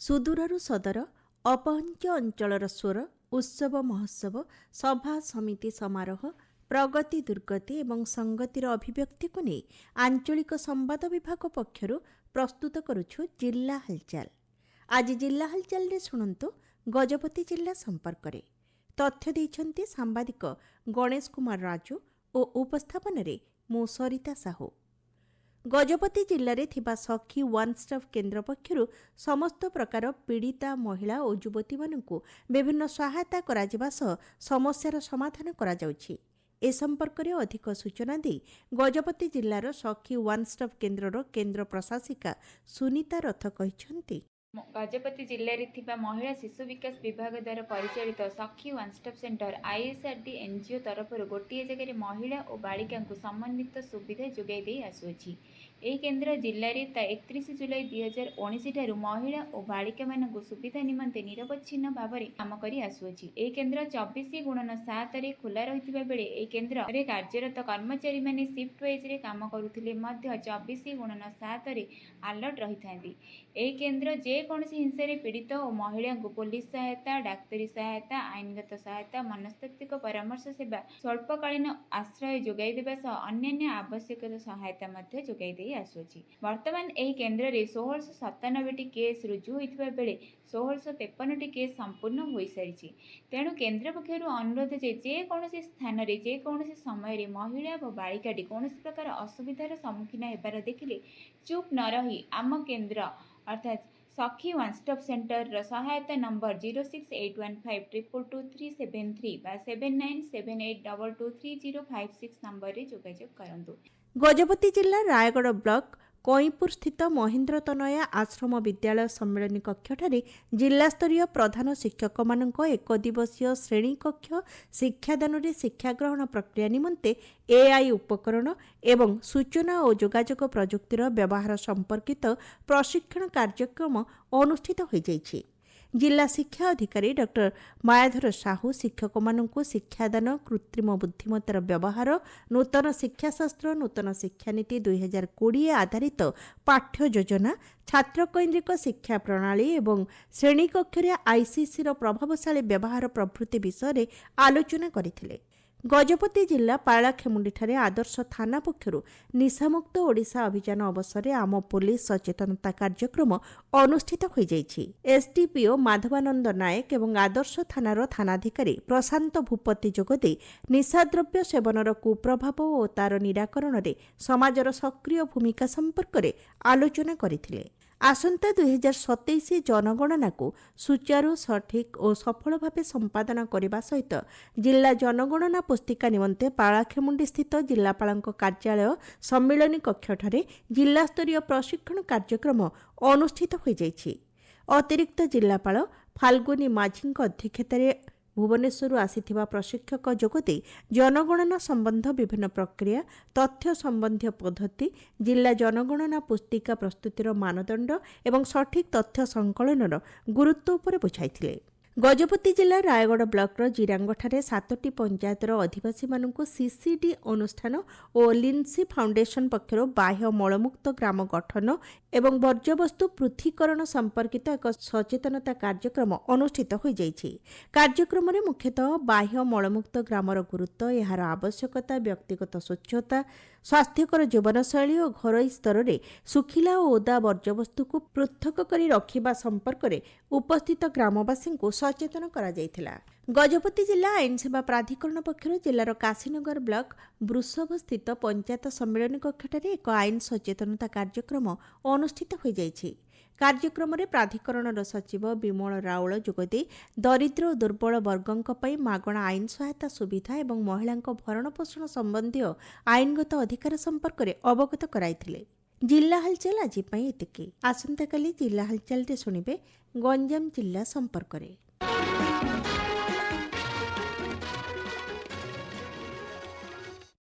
ସୁଦୂରରୁ ସଦର ଅପହଞ୍ଚ ଅଞ୍ଚଳର ସ୍ୱର ଉତ୍ସବ ମହୋତ୍ସବ ସଭା ସମିତି ସମାରୋହ ପ୍ରଗତି ଦୁର୍ଗତି ଏବଂ ସଂଗତିର ଅଭିବ୍ୟକ୍ତିକୁ ନେଇ ଆଞ୍ଚଳିକ ସମ୍ବାଦ ବିଭାଗ ପକ୍ଷରୁ ପ୍ରସ୍ତୁତ କରୁଛୁ ଜିଲ୍ଲା ହାଲଚାଲ। ଆଜି ଜିଲ୍ଲା ହାଲଚାଲରେ ଶୁଣନ୍ତୁ ଗଜପତି ଜିଲ୍ଲା ସମ୍ପର୍କରେ। ତଥ୍ୟ ଦେଇଛନ୍ତି ସାମ୍ବାଦିକ ଗଣେଶ କୁମାର ରାଜୁ ଓ ଉପସ୍ଥାପନରେ ମୁଁ ସରିତା ସାହୁ। ଗଜପତି ଜିଲ୍ଲାରେ ଥିବା ସଖୀ ୱାନ୍ ଷ୍ଟପ୍ କେନ୍ଦ୍ର ପକ୍ଷରୁ ସମସ୍ତ ପ୍ରକାର ପୀଡ଼ିତା ମହିଳା ଓ ଯୁବତୀମାନଙ୍କୁ ବିଭିନ୍ନ ସହାୟତା କରାଯିବା ସହ ସମସ୍ୟାର ସମାଧାନ କରାଯାଉଛି। ଏ ସମ୍ପର୍କରେ ଅଧିକ ସୂଚନା ଦେଇ ଗଜପତି ଜିଲ୍ଲାର ସଖୀ ୱାନ୍ ଷ୍ଟପ୍ କେନ୍ଦ୍ରର କେନ୍ଦ୍ର ପ୍ରଶାସିକା ସୁନିତା ରଥ କହିଛନ୍ତି, ଗଜପତି ଜିଲ୍ଲାରେ ଥିବା ମହିଳା ଶିଶୁ ବିକାଶ ବିଭାଗ ଦ୍ୱାରା ପରିଚାଳିତ ସଖୀ one stop centre ISRD NGO ତରଫରୁ ଗୋଟିଏ ଜାଗାରେ ମହିଳା ଓ ବାଳିକାଙ୍କୁ ସମନ୍ୱିତ ସୁବିଧା ଯୋଗାଇ ଦେଇ ଆସୁଅଛି। ଏହି କେନ୍ଦ୍ର ଜିଲ୍ଲାରେ 31 ଜୁଲାଇ 2019 ଠାରୁ ମହିଳା ଓ ବାଳିକାମାନଙ୍କୁ ସୁବିଧା ନିମନ୍ତେ ନିରବଚ୍ଛିନ୍ନ ଭାବରେ କାମ କରି ଆସୁଅଛି। ଏହି କେନ୍ଦ୍ର 24x7ରେ ଖୋଲା ରହିଥିବା ବେଳେ ଏହି କେନ୍ଦ୍ରରେ କାର୍ଯ୍ୟରତ କର୍ମଚାରୀମାନେ ସିଫ୍ଟ ୱାଇଜରେ କାମ କରୁଥିଲେ ମଧ୍ୟ 24x7ରେ ଆଲର୍ଟ ରହିଥାନ୍ତି। ଏହି କେନ୍ଦ୍ର ଯେକୌଣସି ହିଂସାରେ ପୀଡ଼ିତ ଓ ମହିଳାଙ୍କୁ ପୋଲିସ ସହାୟତା, ଡାକ୍ତରୀ ସହାୟତା, ଆଇନଗତ ସହାୟତା, ମନସ୍ତାତ୍ତ୍ୱିକ ପରାମର୍ଶ ସେବା, ସ୍ୱଳ୍ପକାଳୀନ ଆଶ୍ରୟ ଯୋଗାଇ ଦେବା ସହ ଅନ୍ୟାନ୍ୟ ଆବଶ୍ୟକ ସହାୟତା ମଧ୍ୟ ଯୋଗାଇ ଦେଇ ଆସୁଅଛି। ବର୍ତ୍ତମାନ ଏହି କେନ୍ଦ୍ରରେ 1697ଟି କେସ୍ ରୁଜୁ ହୋଇଥିବା ବେଳେ 1653ଟି କେସ୍ ସମ୍ପୂର୍ଣ୍ଣ ହୋଇସାରିଛି। ତେଣୁ କେନ୍ଦ୍ର ପକ୍ଷରୁ ଅନୁରୋଧ ଯେ ଯେକୌଣସି ସ୍ଥାନରେ ଯେକୌଣସି ସମୟରେ ମହିଳା ଓ ବାଳିକାଟି କୌଣସି ପ୍ରକାର ଅସୁବିଧାର ସମ୍ମୁଖୀନ ହେବାର ଦେଖିଲେ ଚୁପ୍ ନ ରହି ଆମ କେନ୍ଦ୍ର ଅର୍ଥାତ୍ ସଖୀ ୱାନ୍ ଷ୍ଟପ୍ ସେଣ୍ଟରର ସହାୟତା ନମ୍ବର 0681522373 ବା 7978223056 ନମ୍ବରରେ ଯୋଗାଯୋଗ କରନ୍ତୁ। ଗଜପତି ଜିଲ୍ଲା ରାୟଗଡ଼ ବ୍ଲକ କଇଁପୁରସ୍ଥିତ ମହେନ୍ଦ୍ର ତନୟା ଆଶ୍ରମ ବିଦ୍ୟାଳୟ ସମ୍ମିଳନୀ କକ୍ଷଠାରେ ଜିଲ୍ଲାସ୍ତରୀୟ ପ୍ରଧାନ ଶିକ୍ଷକମାନଙ୍କ ଏକ ଦିବସୀୟ ଶ୍ରେଣୀକକ୍ଷ ଶିକ୍ଷାଦାନରେ ଶିକ୍ଷାଗ୍ରହଣ ପ୍ରକ୍ରିୟା ନିମନ୍ତେ AI ଉପକରଣ ଏବଂ ସୂଚନା ଓ ଯୋଗାଯୋଗ ପ୍ରଯୁକ୍ତିର ବ୍ୟବହାର ସମ୍ପର୍କିତ ପ୍ରଶିକ୍ଷଣ କାର୍ଯ୍ୟକ୍ରମ ଅନୁଷ୍ଠିତ ହୋଇଯାଇଛି। ଜିଲ୍ଲା ଶିକ୍ଷା ଅଧିକାରୀ ଡକ୍ଟର ମାୟାଧର ସାହୁ ଶିକ୍ଷକମାନଙ୍କୁ ଶିକ୍ଷାଦାନ, କୃତ୍ରିମ ବୁଦ୍ଧିମତ୍ତାର ବ୍ୟବହାର, ନୂତନ ଶିକ୍ଷାଶାସ୍ତ୍ର, ନୂତନ ଶିକ୍ଷାନୀତି 2020 ଆଧାରିତ ପାଠ୍ୟ ଯୋଜନା, ଛାତ୍ରକୈନ୍ଦ୍ରିକ ଶିକ୍ଷା ପ୍ରଣାଳୀ ଏବଂ ଶ୍ରେଣୀକକ୍ଷରେ ICCର ପ୍ରଭାବଶାଳୀ ବ୍ୟବହାର ପ୍ରଭୃତି ବିଷୟରେ ଆଲୋଚନା କରିଥିଲେ। ଗଜପତି ଜିଲ୍ଲା ପାଳାଖେମୁଣ୍ଡିଠାରେ ଆଦର୍ଶ ଥାନା ପକ୍ଷରୁ ନିଶାମୁକ୍ତ ଓଡ଼ିଶା ଅଭିଯାନ ଅବସରରେ ଆମ ପୋଲିସ ସଚେତନତା କାର୍ଯ୍ୟକ୍ରମ ଅନୁଷ୍ଠିତ ହୋଇଯାଇଛି। SDPO ମାଧବାନନ୍ଦ ନାୟକ ଏବଂ ଆଦର୍ଶ ଥାନାର ଥାନାଧିକାରୀ ପ୍ରଶାନ୍ତ ଭୂପତି ଯୋଗଦେଇ ନିଶାଦ୍ରବ୍ୟ ସେବନର କୁପ୍ରଭାବ ଓ ତାର ନିରାକରଣରେ ସମାଜର ସକ୍ରିୟ ଭୂମିକା ସମ୍ପର୍କରେ ଆଲୋଚନା କରିଥିଲେ। ଆସନ୍ତା 2027 ଜନଗଣନାକୁ ସୁଚାରୁ, ସଠିକ୍ ଓ ସଫଳ ଭାବେ ସମ୍ପାଦନ କରିବା ସହିତ ଜିଲ୍ଲା ଜନଗଣନା ପୁସ୍ତିକା ନିମନ୍ତେ ପାଳାଖେମୁଣ୍ଡିସ୍ଥିତ ଜିଲ୍ଲାପାଳଙ୍କ କାର୍ଯ୍ୟାଳୟ ସମ୍ମିଳନୀ କକ୍ଷଠାରେ ଜିଲ୍ଲାସ୍ତରୀୟ ପ୍ରଶିକ୍ଷଣ କାର୍ଯ୍ୟକ୍ରମ ଅନୁଷ୍ଠିତ ହୋଇଯାଇଛି। ଅତିରିକ୍ତ ଜିଲ୍ଲାପାଳ ଫାଲ୍ଗୁନୀ ମାଝୀଙ୍କ ଅଧ୍ୟକ୍ଷତାରେ ଭୁବନେଶ୍ୱରରୁ ଆସିଥିବା ପ୍ରଶିକ୍ଷକ ଯୋଗଦେଇ ଜନଗଣନା ସମ୍ବନ୍ଧ ବିଭିନ୍ନ ପ୍ରକ୍ରିୟା, ତଥ୍ୟ ସମ୍ବନ୍ଧୀୟ ପଦ୍ଧତି, ଜିଲ୍ଲା ଜନଗଣନା ପୁସ୍ତିକା ପ୍ରସ୍ତୁତିର ମାନଦଣ୍ଡ ଏବଂ ସଠିକ୍ ତଥ୍ୟ ସଂକଳନର ଗୁରୁତ୍ୱ ଉପରେ ବୁଝାଇଥିଲେ। ଗଜପତି ଜିଲ୍ଲା ରାୟଗଡ଼ ବ୍ଲକର ଜିରାଙ୍ଗଠାରେ 7ଟି ପଞ୍ଚାୟତର ଅଧିବାସୀମାନଙ୍କୁ CCD ଅନୁଷ୍ଠାନ ଓ ଲିନ୍ସି ଫାଉଣ୍ଡେସନ ପକ୍ଷରୁ ବାହ୍ୟ ମଳମୁକ୍ତ ଗ୍ରାମ ଗଠନ ଏବଂ ବର୍ଜ୍ୟବସ୍ତୁ ପୃଥକୀକରଣ ସମ୍ପର୍କିତ ଏକ ସଚେତନତା କାର୍ଯ୍ୟକ୍ରମ ଅନୁଷ୍ଠିତ ହୋଇଯାଇଛି। କାର୍ଯ୍ୟକ୍ରମରେ ମୁଖ୍ୟତଃ ବାହ୍ୟ ମଳମୁକ୍ତ ଗ୍ରାମର ଗୁରୁତ୍ୱ, ଏହାର ଆବଶ୍ୟକତା, ବ୍ୟକ୍ତିଗତ ସ୍ୱଚ୍ଛତା, ସ୍ୱାସ୍ଥ୍ୟକର ଜୀବନଶୈଳୀ ଓ ଘରୋଇ ସ୍ତରରେ ଶୁଖିଲା ଓ ଓଦା ବର୍ଜ୍ୟବସ୍ତୁକୁ ପୃଥକ କରି ରଖିବା ସମ୍ପର୍କରେ ଉପସ୍ଥିତ ଗ୍ରାମବାସୀଙ୍କୁ ସଚେତନ କରାଯାଇଥିଲା। ଗଜପତି ଜିଲ୍ଲା ଆଇନ ସେବା ପ୍ରାଧିକରଣ ପକ୍ଷରୁ ଜିଲ୍ଲାର କାଶୀନଗର ବ୍ଲକ ବୃଷଭସ୍ଥିତ ପଞ୍ଚାୟତ ସମ୍ମିଳନୀ କକ୍ଷଠାରେ ଏକ ଆଇନ ସଚେତନତା କାର୍ଯ୍ୟକ୍ରମ ଅନୁଷ୍ଠିତ ହୋଇଯାଇଛି। କାର୍ଯ୍ୟକ୍ରମରେ ପ୍ରାଧିକରଣର ସଚିବ ବିମଳ ରାଉଳ ଯୋଗଦେଇ ଦରିଦ୍ର ଓ ଦୁର୍ବଳ ବର୍ଗଙ୍କ ପାଇଁ ମାଗଣା ଆଇନ ସହାୟତା ସୁବିଧା ଏବଂ ମହିଳାଙ୍କ ଭରଣପୋଷଣ ସମ୍ବନ୍ଧୀୟ ଆଇନଗତ ଅଧିକାର ସମ୍ପର୍କରେ ଅବଗତ କରାଇଥିଲେ। ଜିଲ୍ଲା ହାଲଚାଲ ଆଜି ପାଇଁ ଏତିକି। ଆସନ୍ତାକାଲି ଜିଲ୍ଲା ହାଲଚାଲରେ ଶୁଣିବେ ଗଞ୍ଜାମ ଜିଲ୍ଲା ସମ୍ପର୍କରେ।